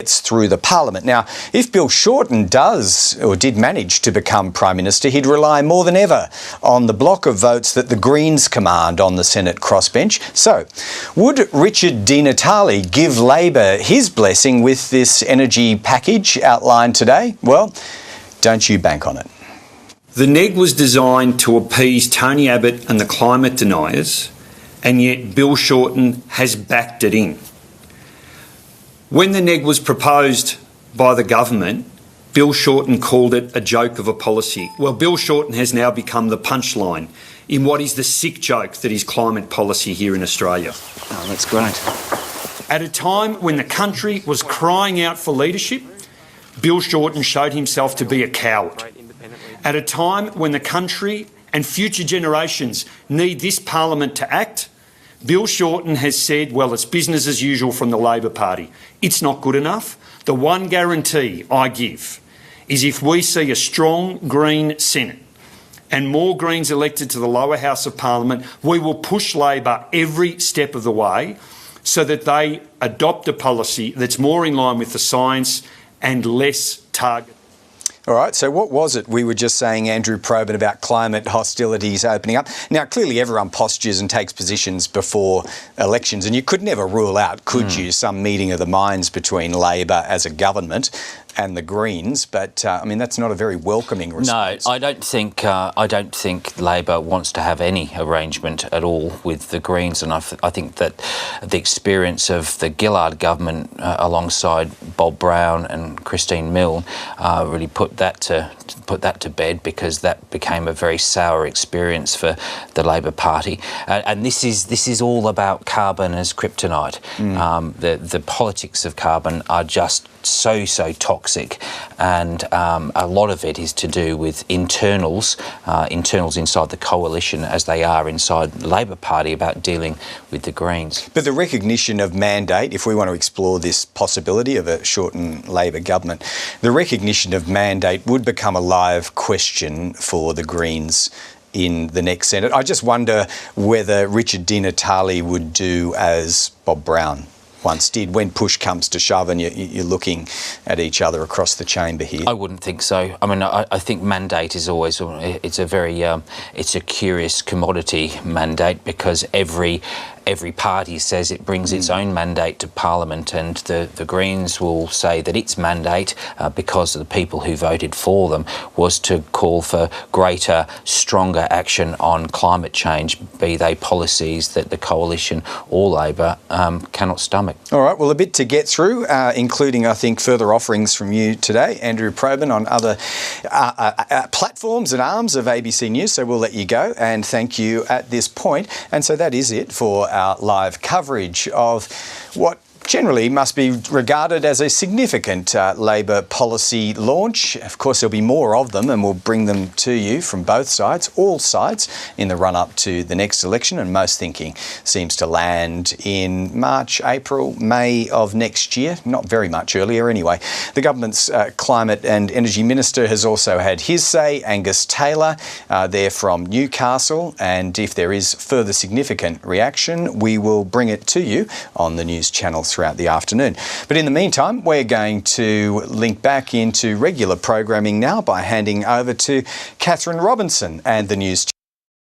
through the parliament. Now, if Bill Shorten does or did manage to become Prime Minister, he'd rely more than ever on the block of votes that the Greens command on the Senate crossbench. So, would Richard Di Natale give Labor his blessing with this energy package outlined today? Well, don't you bank on it. The neg was designed to appease Tony Abbott and the climate deniers, and yet Bill Shorten has backed it in. When the neg was proposed by the government, Bill Shorten called it a joke of a policy. Well, Bill Shorten has now become the punchline in what is the sick joke that is climate policy here in Australia. Oh, that's great. At a time when the country was crying out for leadership, Bill Shorten showed himself to be a coward. At a time when the country and future generations need this parliament to act, Bill Shorten has said, well, it's business as usual from the Labor Party. It's not good enough. The one guarantee I give is if we see a strong Green Senate and more Greens elected to the lower house of Parliament, we will push Labor every step of the way so that they adopt a policy that's more in line with the science and less target. All right, so what was it we were just saying, Andrew Probyn, about climate hostilities opening up? Now, clearly everyone postures and takes positions before elections, and you could never rule out, could you, some meeting of the minds between Labor as a government and the Greens, but I mean that's not a very welcoming response. No, I don't think Labor wants to have any arrangement at all with the Greens, and I think that the experience of the Gillard government alongside Bob Brown and Christine Milne really put that to bed, because that became a very sour experience for the Labor Party. And this is all about carbon as kryptonite. The politics of carbon are just so toxic, and a lot of it is to do with internals inside the coalition, as they are inside the Labor Party, about dealing with the Greens. But the recognition of mandate, if we want to explore this possibility of a shortened Labor government, the recognition of mandate would become a live question for the Greens in the next Senate. I just wonder whether Richard Di Natale would do as Bob Brown once did, when push comes to shove and you're looking at each other across the chamber here. I wouldn't think so. I mean, I think mandate is always, it's a curious commodity, mandate, because every party says it brings its own mandate to Parliament, and the Greens will say that its mandate, because of the people who voted for them, was to call for greater, stronger action on climate change, be they policies that the Coalition or Labor cannot stomach. All right, well, a bit to get through, including, I think, further offerings from you today, Andrew Probyn, on other platforms and arms of ABC News, so we'll let you go, and thank you at this point. And so that is it for our live coverage of what generally must be regarded as a significant Labor policy launch. Of course, there'll be more of them, and we'll bring them to you from both sides, all sides, in the run-up to the next election. And most thinking seems to land in March, April, May of next year, not very much earlier anyway. The government's Climate and Energy Minister has also had his say, Angus Taylor. They're from Newcastle, and if there is further significant reaction, we will bring it to you on the news channels throughout the afternoon. But in the meantime, we're going to link back into regular programming now by handing over to Catherine Robinson and the news